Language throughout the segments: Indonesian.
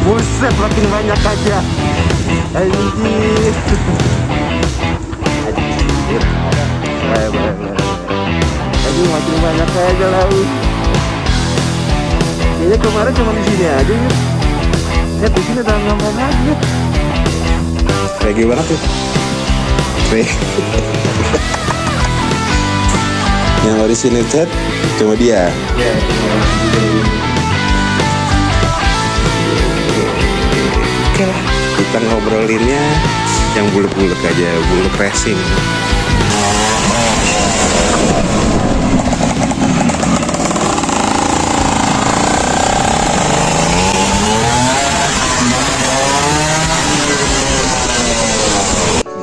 Buset, makin banyak aja. Anjir. Aduh, makin banyak aja lah. Kayaknya kemarin cuma di sini aja ya. Lihat di sini udah nambah lagi. Kayak gimana tuh? Yang originated cuma dia. Oke lah, kita ngobrolinnya yang buluk-buluk aja, buluk racing.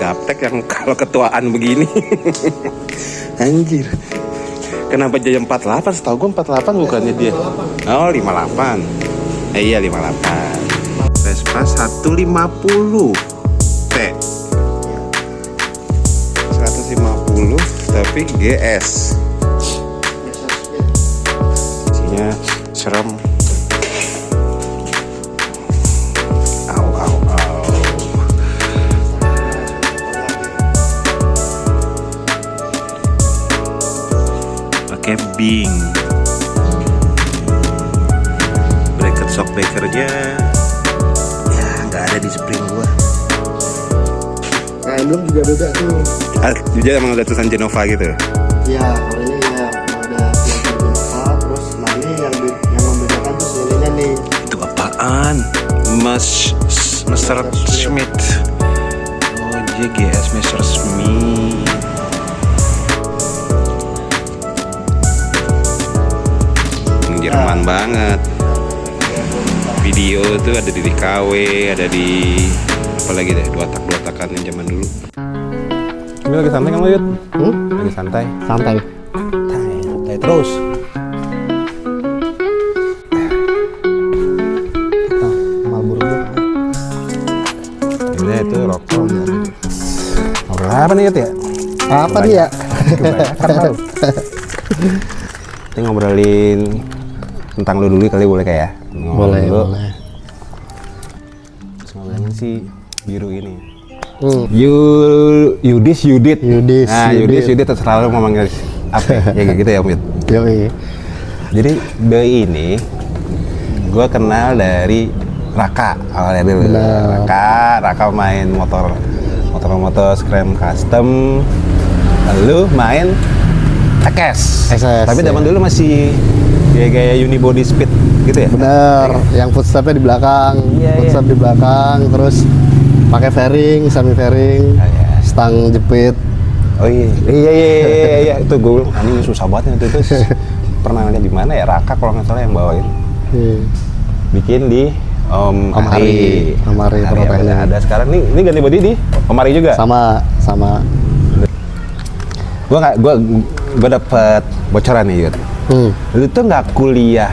Gaptek yang kalau ketuaan begini. Anjir. Kenapa jadi 48? Setahu gue 48 bukannya dia. Oh, 58. Iya 58. Vespa 150 T. 150 tapi GS. Isinya serem. Pakai Bing, bracket shock breakernya ya nggak ada di spring gua. Nah, emblem juga beda tuh. Jadi emang ada tulisan Genova gitu. Ya, kalau ini ya ada tulisan Genova, terus nah ini yang membedakan tuh lilin nih. Itu apaan? Mr. Schmidt. Oh, dia GS Mr. Schmidt. Jerman banget. Video tuh ada di KW, ada di apa lagi deh, dua takan yang zaman dulu. Ini lagi santai kan lo, Yud? Lagi santai. Santai Terus. Marlboro dulu. Ini itu rokok. Ngobrol apa nih, Yud ya? Apa dia? Kita ngobrolin tentang lu dulu kali, boleh kayak? Boleh. Terus ngobrolin si biru ini. Yudis. Nah, Yudis terserah lu mau manggil apa ya kayak gitu ya, Mit. Yoi. Jadi Doi ini gue kenal dari Raka awalnya dulu. Raka main motor scram custom. Lalu main SS. Tapi zaman dulu masih gaya unibody speed gitu ya? Bener, yang footstepnya di belakang, footstep di belakang, terus pakai fairing, semi fairing, stang jepit. Oh iya, itu gue ini susah banget itu pernah lihat di mana ya, Raka kalau nggak salah yang bawain. Bikin di Om Ari ada sekarang ini ganti body di Om Ari juga. Sama. Gue dapet bocoran nih, Yud. Lu tuh nggak kuliah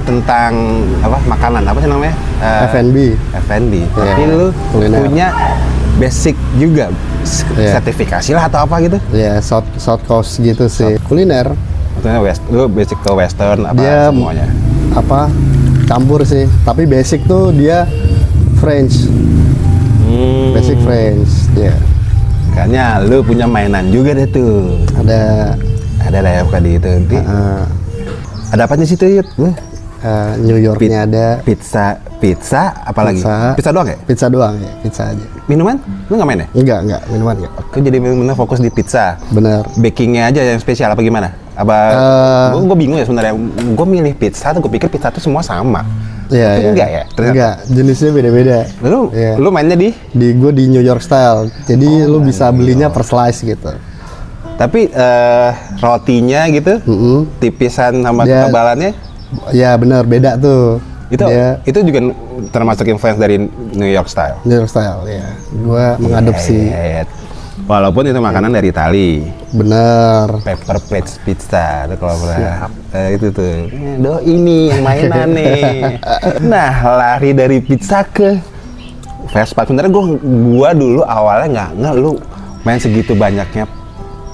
tentang makanan apa sih namanya? F&B. Tapi lu kuliner. punya basic juga, sertifikasi lah atau apa gitu? Iya, South Coast gitu sih. Kuliner. Maksudnya lu basic ke western apa dia semuanya? Campur sih. Tapi basic tuh dia French. Basic French. Ya. Kayaknya lu punya mainan juga deh tuh. Ada lah ya di itu nanti. Ada apa sih tuh, Yud? New Yorknya ada. Pizza apalagi? Pizza doang ya? Pizza doang ya, pizza aja. Minuman? Lu nggak main ya? Enggak, minuman enggak. Aku jadi bener fokus di pizza. Bener. Bakingnya aja yang spesial apa gimana? Gue bingung ya sebenarnya. Gue milih pizza tuh, gue pikir pizza tuh semua sama. Iya. Enggak ya? Ternyata. Enggak, jenisnya beda-beda. Lu mainnya di? Gue di New York style. Jadi lu bisa belinya per slice gitu. Tapi rotinya gitu, tipisan sama ketebalannya? Ya benar, beda tuh. Itu juga termasuk influence dari New York style. New York style, ya. Gua mengadopsi. Walaupun itu makanan dari Itali. Bener. Pepper plate pizza, itu kalau itu tuh. Ini yang mainan nih. Nah, lari dari pizza ke Vespa. Sebenarnya gua dulu awalnya nggak lu main segitu banyaknya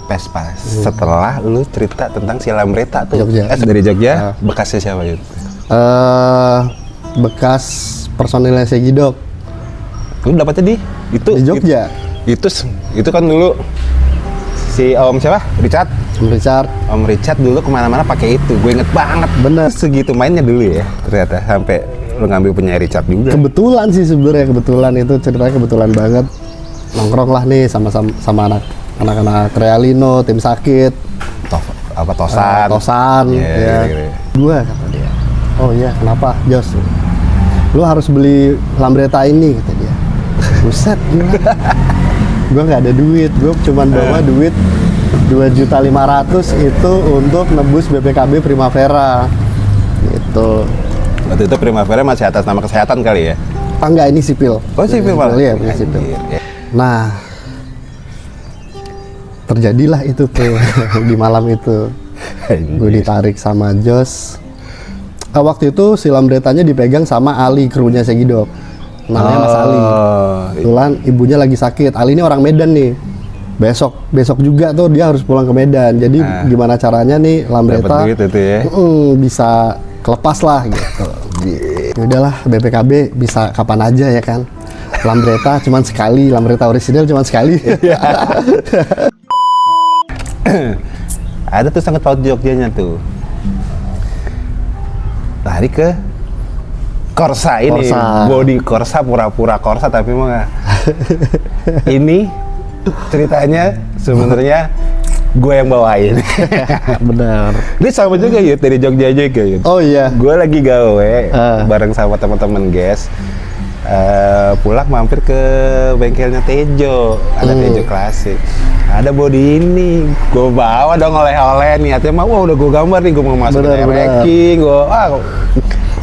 Vespa. Setelah lu cerita tentang si Lambretta tuh. Jogja. Dari Jogja, bekasnya siapa itu? Bekas personilnya Segidok. Lu dapetnya Di Jogja. Itu kan dulu si Om siapa? Richard. Om Richard dulu kemana-mana pakai itu. Gue inget banget. Bener. Segitu mainnya dulu ya. Ternyata sampai lu ngambil punya Richard juga. Kebetulan sih sebenarnya, itu ceritanya kebetulan banget. Nongkrong lah nih sama anak-anak Realino, tim sakit. Tosan. Yeah, ya. gitu. Gua kata dia. Oh iya, kenapa? Jos, lu harus beli Lambretta ini, kata dia. Buset, gila. Gua nggak ada duit, gua cuman bawa duit 2.500.000 itu untuk nebus BPKB Primavera. Gitu. Waktu itu Primavera masih atas nama kesehatan kali ya? Enggak, ini sipil. Oh, sipil malah? Iya, punya sipil. Ya. Nah, terjadilah itu tuh di malam itu. Gue ditarik sama Jos. Waktu itu si Lambrettanya dipegang sama Ali, krunya Segidok. Namanya Mas Ali. Kebetulan ibunya lagi sakit. Ali ini orang Medan nih. Besok juga tuh dia harus pulang ke Medan. Jadi gimana caranya nih Lambretta Dapat duit itu ya? bisa kelepas lah gitu. Ya udahlah, BPKB bisa kapan aja ya kan. Lambretta cuman sekali, Lambretta orisinil cuman sekali. Ada tuh sangat paut Jogjanya tuh. Lari ke Corsa ini, body Corsa, pura-pura Corsa tapi mah ini ceritanya sebenarnya gue yang bawain. Benar. Ini sama juga ya dari Jogja juga ya. Oh iya. Gue lagi gawe bareng sama teman-teman guys. Pulang mampir ke bengkelnya Tejo, ada Tejo klasik. Ada body ini, gue bawa dong oleh-oleh, niatnya mah wah udah gue gambar nih, gue mau masukin ranking, gue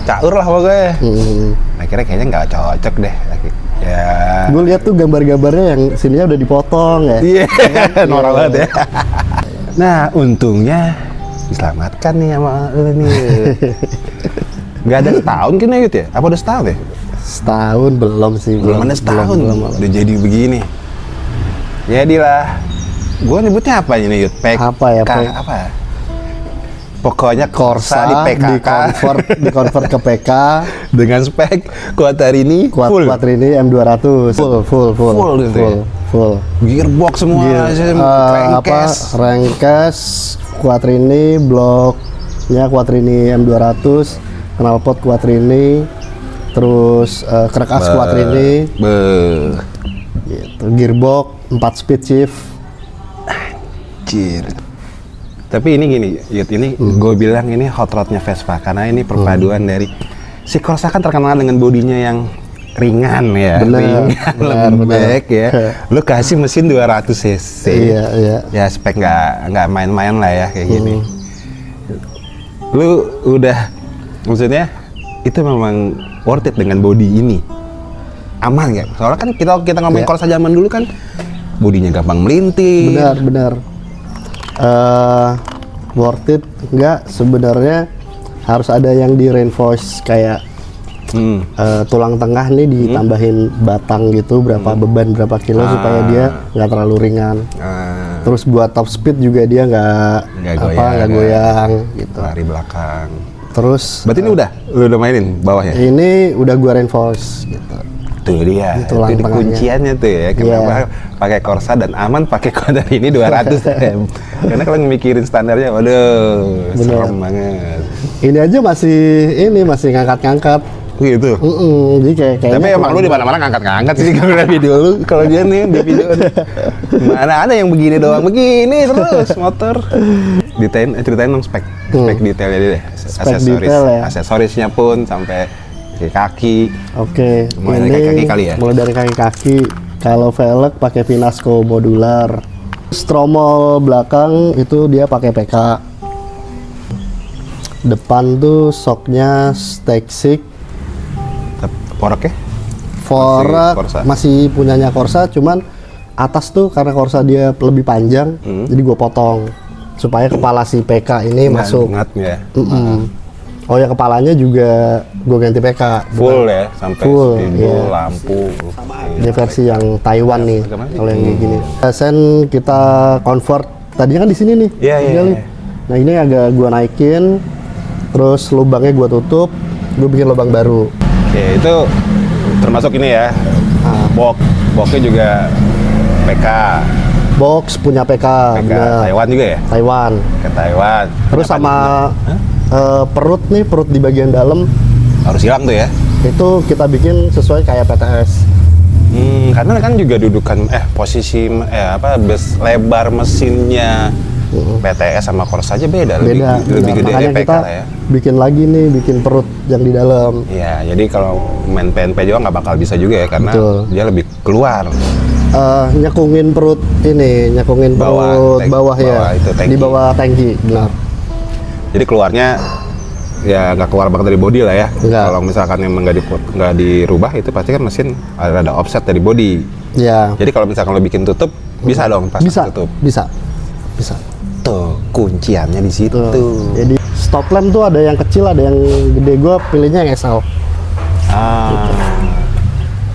caur lah pokoknya. Akhirnya kayaknya nggak cocok deh. Ya. Gue lihat tuh gambar-gambarnya yang sininya udah dipotong ya. Iya, norak banget ya. Nah, untungnya diselamatkan nih sama lu nih. Gak ada setahun kan Yud ya? Apa udah setahun ya? Setahun belum sih. Belum ada setahun. Udah jadi begini. Jadilah. Gue nyebutnya apa ini Yud? Apa ya? Apa? Pokoknya Corsa di PKK di-convert ke PK dengan spek Quattrini full. Quattrini M200 full. Gearbox semua, Rangkes, Quattrini, bloknya Quattrini M200, knalpot Quattrini, terus krek as Quattrini, gitu. Gearbox 4 speed shift. Anjir. Tapi ini gini, Yud, ini gue bilang ini hot rodnya Vespa karena ini perpaduan dari si Corsa kan terkenal dengan bodinya yang ringan ya, lembek ya. Lu kasih mesin 200 cc. Iya. Ya spek nggak main-main lah ya kayak gini. Lu udah maksudnya itu memang worth it dengan body ini. Aman nggak? Soalnya kan kita ngomongin Corsa zaman dulu kan bodinya gampang melinting. Benar. Worth it enggak, sebenarnya harus ada yang di reinforce kayak tulang tengah nih ditambahin batang gitu, berapa beban berapa kilo supaya dia nggak terlalu ringan. Terus buat top speed juga dia nggak goyang gitu. Lari belakang. Terus berarti ini lu udah mainin bawahnya? Ini udah gua reinforce gitu. Tuh dia, itu kunciannya tuh ya. Kenapa pakai Corsa dan aman pakai Quattrini 200 M. Karena kalau mikirin standarnya, waduh, serem banget. Ini aja masih ngangkat-ngangkat. Gitu. Jadi kayak. Tapi emang lu di mana-mana ngangkat-ngangkat sih kalau lihat video lu. Kalau dia nih di video, mana ada yang begini doang, begini terus motor. Ceritain dong spek detailnya deh. Aksesorisnya pun sampai kaki. Oke. Mulai dari kaki kali ya. Mulai dari kaki. Kalau velg pakai Vinasco modular. Stromol belakang itu dia pakai PK. Depan tuh shocknya Stexik. Forknya? Fork masih punyanya Corsa, cuman atas tuh karena Corsa dia lebih panjang, jadi gue potong supaya kepala si PK ini masuk. Ya. Oh ya, kepalanya juga gue ganti PK. Full ya, sampai spidol, lampu. Ini versi yang Taiwan nih, kalau yang kayak gini. Sen kita convert, tadinya kan di sini nih. Iya. Nah ini agak gue naikin, terus lubangnya gue tutup, gue bikin lubang baru. Oke, itu termasuk ini ya. Boxnya juga PK. Box punya PK, PK bener. Taiwan juga ya? Taiwan. Ke Taiwan. Terus Kenapa sama perut nih, perut di bagian dalam harus hilang tuh ya? itu kita bikin sesuai kayak PTS. Karena kan juga dudukan posisi lebar mesinnya PTS sama Corsa aja beda. Beda. Lebih gede Makanya dari PK kita lah ya. bikin lagi nih, bikin perut yang di dalam. Iya, jadi kalau main PNP juga nggak bakal bisa juga ya karena Betul. dia lebih keluar. Nyekungin perut ini, nyekungin perut bawah ya, itu tangki. di bawah tangki, benar. Jadi keluarnya ya nggak keluar banget dari body lah ya. Nggak. Kalau misalkan memang nggak dirubah itu pasti kan mesin ada offset dari body. Ya. Jadi kalau misalkan lo bikin tutup bisa dong pas Bisa, tutup. bisa. Tuh kunciannya di situ. Tuh. Jadi stop lamp tuh ada yang kecil, ada yang gede. Gua pilihnya yang XL.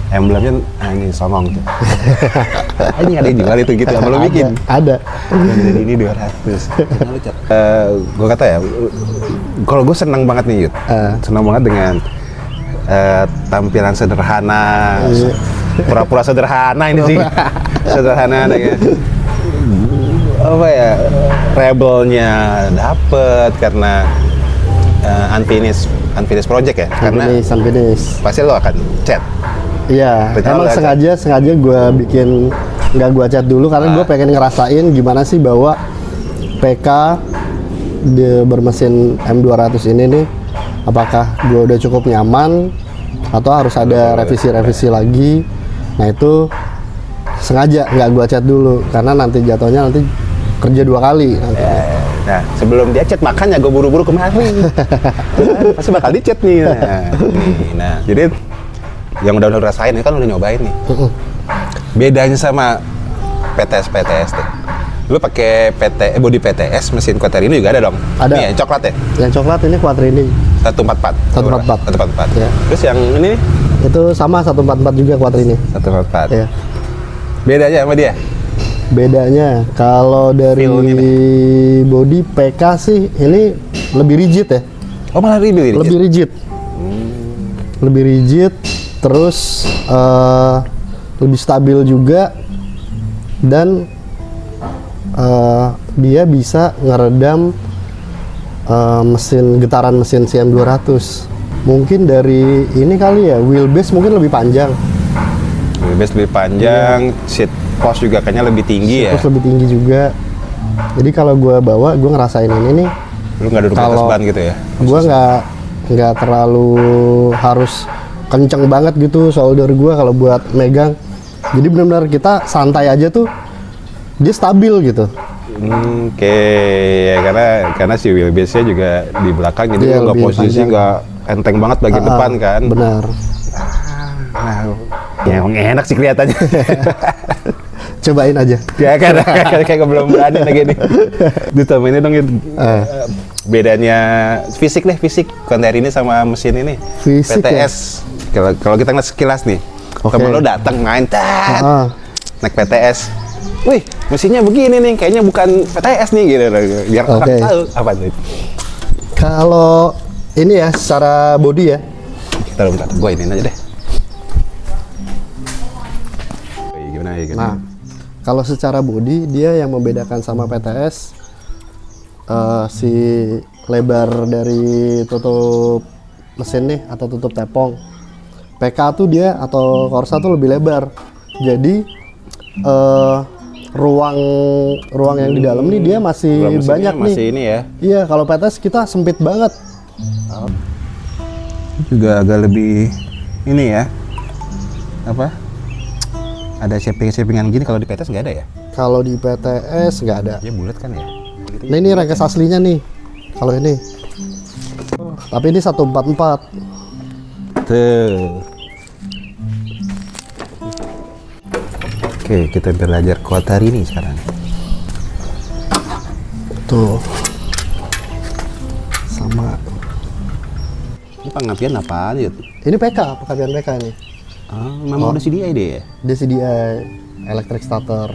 Emblemnya ini songong tuh. Ini ada yang jual itu gitu, apa lo bikin? Ada. Yang dari ini 200. Gue kata ya, kalau gue senang banget nih Yud, senang banget dengan tampilan sederhana, pura-pura sederhana ini sih, sederhana ya. Apa ya, rebelnya dapet karena unfinished project ya, karena Unfinished. pasti lo akan cat. Iya, emang sengaja gue bikin nggak gue cat dulu karena gue pengen ngerasain gimana sih bawa PK bermesin M200 ini nih, apakah gue udah cukup nyaman atau harus ada revisi-revisi lagi. Nah itu sengaja nggak gue cat dulu karena nanti jatuhnya nanti kerja 2 kali. Nah, sebelum dia chat makanya gue buru-buru kemari. Pasti bakal dicat nih. Nah, jadi yang udah rasain ini kan udah nyobain nih. Bedanya sama PTS tuh. Lu pakai body PTS mesin Quattrini juga ada dong? Ada. Nih, yang coklat ya? Yang coklat ini Quattrini 144. 144. 144. Ya. Terus yang ini nih? Itu sama 144 juga Quattrini. 144. Ya. Bedanya sama dia? Bedanya kalau dari body PK sih ini lebih rigid ya. Oh, malah rigid. Lebih rigid. Lebih rigid, terus lebih stabil juga, dan dia bisa ngeredam getaran mesin CM200. Mungkin dari ini kali ya, wheelbase mungkin lebih panjang. Wheelbase lebih panjang, seat post juga kayaknya lebih tinggi ya. Terus lebih tinggi juga. Jadi kalau gue bawa, gue ngerasain ini nih. Lu nggak duduk di atas ban gitu ya? Gue nggak terlalu harus kenceng banget gitu shoulder gue kalau buat megang. Jadi benar-benar kita santai aja tuh, dia stabil gitu. Oke, ya karena si wheelbase-nya juga di belakang, jadi Iya, nggak lebih posisi panjang. nggak enteng banget bagian depan kan. Benar. Nah, ya emang enak sih kelihatannya. Cobain aja. Ya kan, kayak belum berani lagi nih. Ditambahin dong bedanya fisik Quattrini ini sama mesin ini. Fisik PTS. Kalau kita ngeliat sekilas nih, temen lo datang main naik PTS. Wih, mesinnya begini nih, kayaknya bukan PTS nih gitu. Biar orang tahu apa itu. Kalau ini ya secara body ya. Kita bentar, gue ini aja deh. Gimana? Nah, kalau secara body dia yang membedakan sama PTS si lebar dari tutup mesin nih atau tutup tepong. PK tuh dia atau Corsa tuh lebih lebar. Jadi ruang yang di dalam nih dia masih banyak nih. Masih ini ya. Iya, kalau PTS kita sempit banget. Juga agak lebih ini ya. Apa? Ada shaping-shapingan gini, kalau di PTS nggak ada ya? Kalau di PTS nggak ada. Dia bulat kan ya? Nah ini rangkas aslinya nih. Kalau ini. Tapi ini 144. Tuh. Oke, kita belajar Quattrini sekarang. Tuh. Sama. Ini pengapian apaan, Yud? Ini PK, pengapian PK nih. Memang udah CDI deh ya? DCDI, electric starter.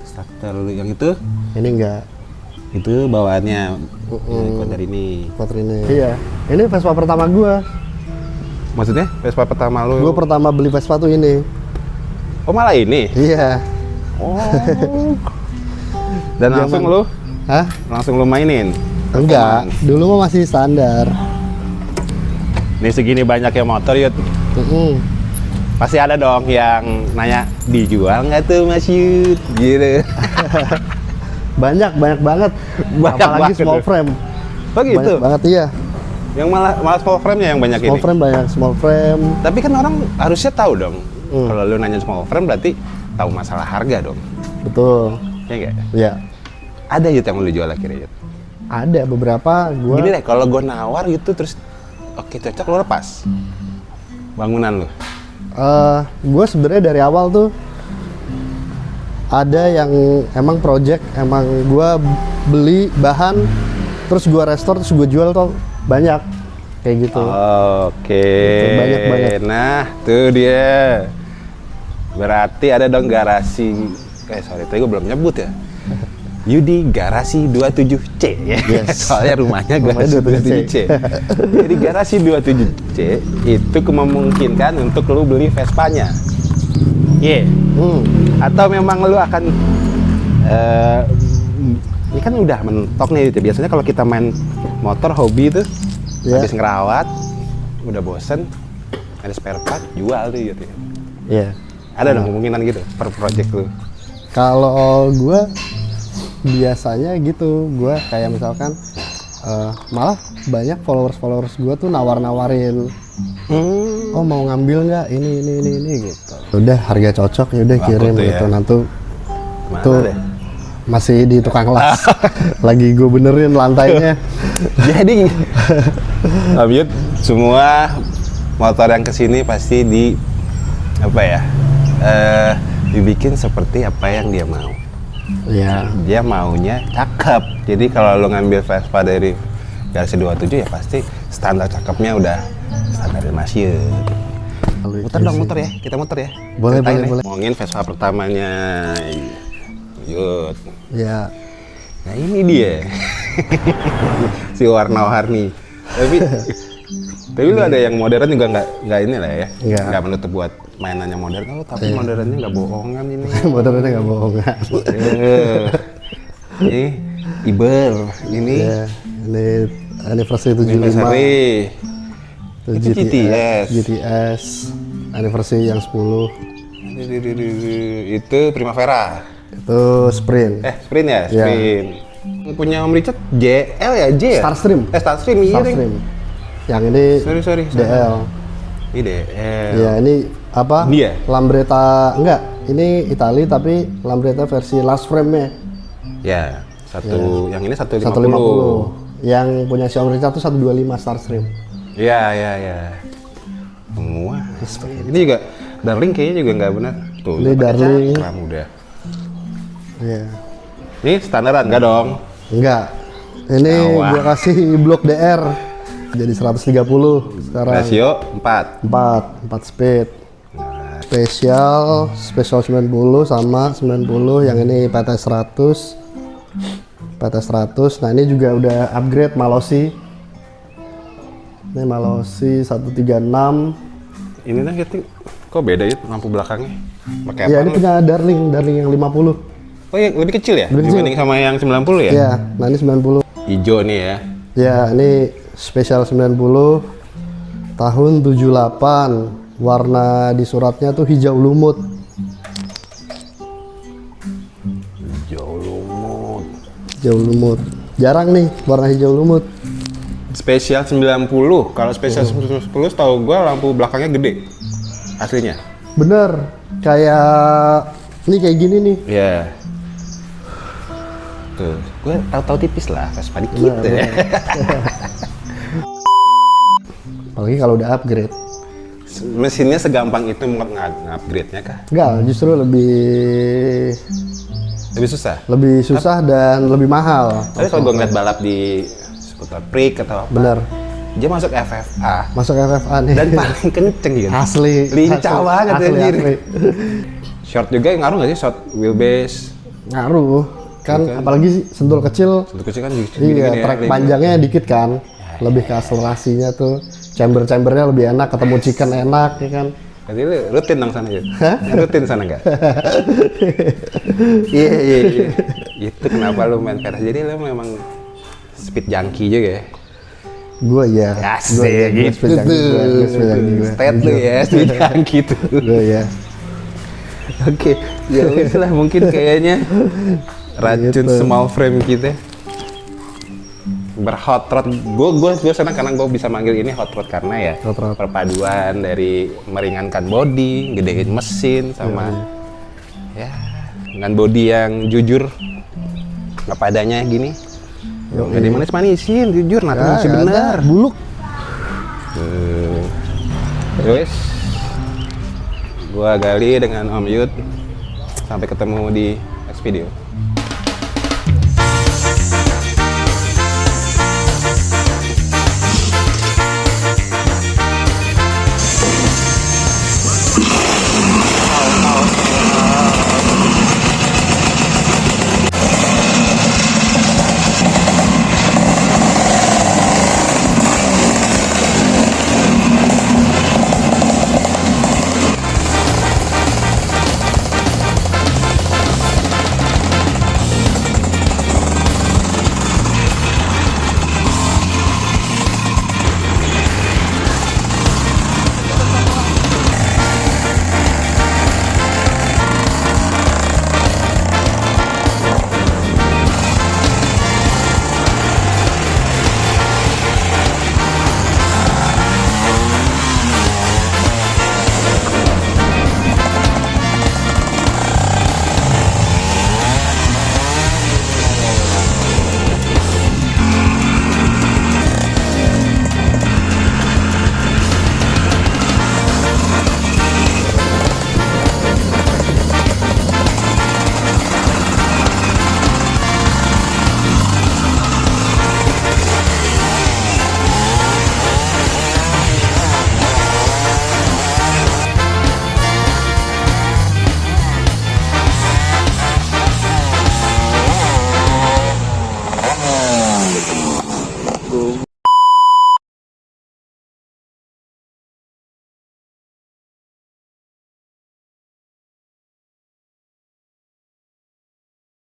Starter yang itu? Ini enggak. Itu bawaannya Quattrini. Quattrini. Iya. Ini Vespa pertama gua. Maksudnya Vespa pertama lu? Gue pertama beli Vespa tuh ini. Oh malah ini? Iya. Oh. Dan langsung lu? Hah? Langsung lu mainin? Enggak, dulu mah masih standar. Nih segini banyaknya motor Yud. Pasti ada dong yang nanya, dijual nggak tuh Mas Yud? Gitu. Banyak banget. Banyak Apalagi banget small tuh. frame. Oh gitu? Banyak banget iya. Yang malah small frame-nya yang banyak Small ini? frame banyak, small frame. Tapi kan orang harusnya tahu dong. Kalau lu nanya small frame berarti tahu masalah harga dong. Betul. Ya nggak? Iya. Ada Yud yang lu jual akhirnya Yud? Ada beberapa gua. Gini deh, kalau gue nawar gitu terus oke cocok lu lepas bangunan lu. Gue sebenarnya dari awal tuh ada yang emang project, emang gue beli bahan terus gue restore terus gue jual tuh banyak kayak gitu. Oke. Banyak. Nah, tuh dia. Berarti ada dong garasi. Sorry, tadi gue belum nyebut ya. Yudi Garasi 27C ya. Yes. Soalnya rumahnya Rumahnya Garasi 27C. 27C. Jadi Garasi 27C itu memungkinkan untuk lu beli Vespanya. Iya. Atau memang lu akan ini kan udah mentok nih. Biasanya kalau kita main motor hobi tuh habis ngerawat, udah bosen, ada spare part, jual tuh gitu. Iya. Ada dong kemungkinan gitu per project lu. Kalau gue biasanya gitu, gue kayak misalkan malah banyak followers gue tuh nawar-nawarin, oh mau ngambil nggak ini gitu. Udah harga cocok, yaudah kirim tuh ya. gitu. Nanti Mana tuh deh? masih di tukang las, lagi gue benerin lantainya. Jadi Abiyut semua motor yang kesini pasti dibikin seperti apa yang dia mau. Iya. Dia maunya cakep. Jadi kalau lo ngambil Vespa dari Galaxy 27 ya pasti standar cakepnya udah standar Mas Yud. Muter dong, muter ya. Kita muter ya. Boleh. Ngomongin Vespa pertamanya Yud. Ya. Nah ini dia. Si warna-warni. Tapi lu ada yang modern juga nggak ini lah ya. Nggak menutup buat mainannya modern. Tapi modernnya nggak bohongan ini. Modernnya nggak bohongan. Ini Iber ini. Ya, ini anniversary 75. Anniversary. Itu GTS anniversary yang 10. Itu Primavera. Itu Sprint. Sprint ya? Sprint. Punya Om Richard JL ya? J ya? Starstream. Starstream, iya deh. Starstream. Yang ini Sorry. DL. Ini DL. Ya, ini apa? Dia? Lambretta, enggak. Ini Itali tapi Lambretta versi last frame-nya. Ya, yang ini 150. 150. Yang punya si Om Richard tuh 125 Starstream. Iya. Semua. Ini juga Darling kayaknya juga nggak benar. Tuh, ini Darling. Udah. Iya. Ini standaran nggak dong? Enggak. Ini gua kasih blok DR. Jadi 130 sekarang. Rasio 4 speed. Spesial 90 sama 90 yang ini PT 100. Nah ini juga udah upgrade Malossi. Ini Malossi 136. Ini nah gitu. Kok beda ya lampu belakangnya? Pakai Ya apa? ini punya Darling yang 50. Oh yang lebih kecil ya? Lebih Dibanding sama yang 90 ya? Ya, nah ini 90. Hijau nih ya. Ya, ini spesial 90 tahun 78. Warna di suratnya tuh hijau lumut. Hijau lumut. Jarang nih warna hijau lumut. Spesial 90. Kalau spesial 10 tahu gua lampu belakangnya gede. Aslinya. Bener. Kayak ini kayak gini nih. Iya. Tuh, gue tahu tipis lah, Vespa dikit ya. Apalagi kalau udah upgrade. Mesinnya segampang itu nge-upgrade-nya kah? Enggak, justru Lebih susah? lebih susah dan lebih mahal. Tapi kalau gue ngeliat balap di skuter Prick atau apa, Bener. dia masuk FFA. Masuk FFA nih. Dan paling kenceng gitu. Asli. Lincah banget anjir. Asli. Short juga ngaruh nggak sih? Short wheelbase? Ngaruh. Kan apalagi sentul kecil. Sentul kecil kan Iya, trek panjangnya dikit kan. Lebih ke akselerasinya tuh. chambernya lebih enak, ketemu chicken enak ya kan. Berarti lu rutin dong sana ya? Hah? Rutin sana nggak? Iya. Itu kenapa lu main PRS? Jadi lu memang speed junkie juga ya? Gue ya. Asik, gue gitu tuh. State lu ya, speed junkie tuh. Gue ya. Oke, ya wis lah mungkin kayaknya racun Gitu. small frame kita berhot rod. Gue senang karena gue bisa manggil ini hot rod karena ya Hot rod. perpaduan dari meringankan body, gedein mesin sama ya dengan body yang jujur nggak padanya gini. Gak dimanis-manisin, jujur, nah masih benar. Buluk. Wes, gua Gali dengan Om Yud. Sampai ketemu di next video.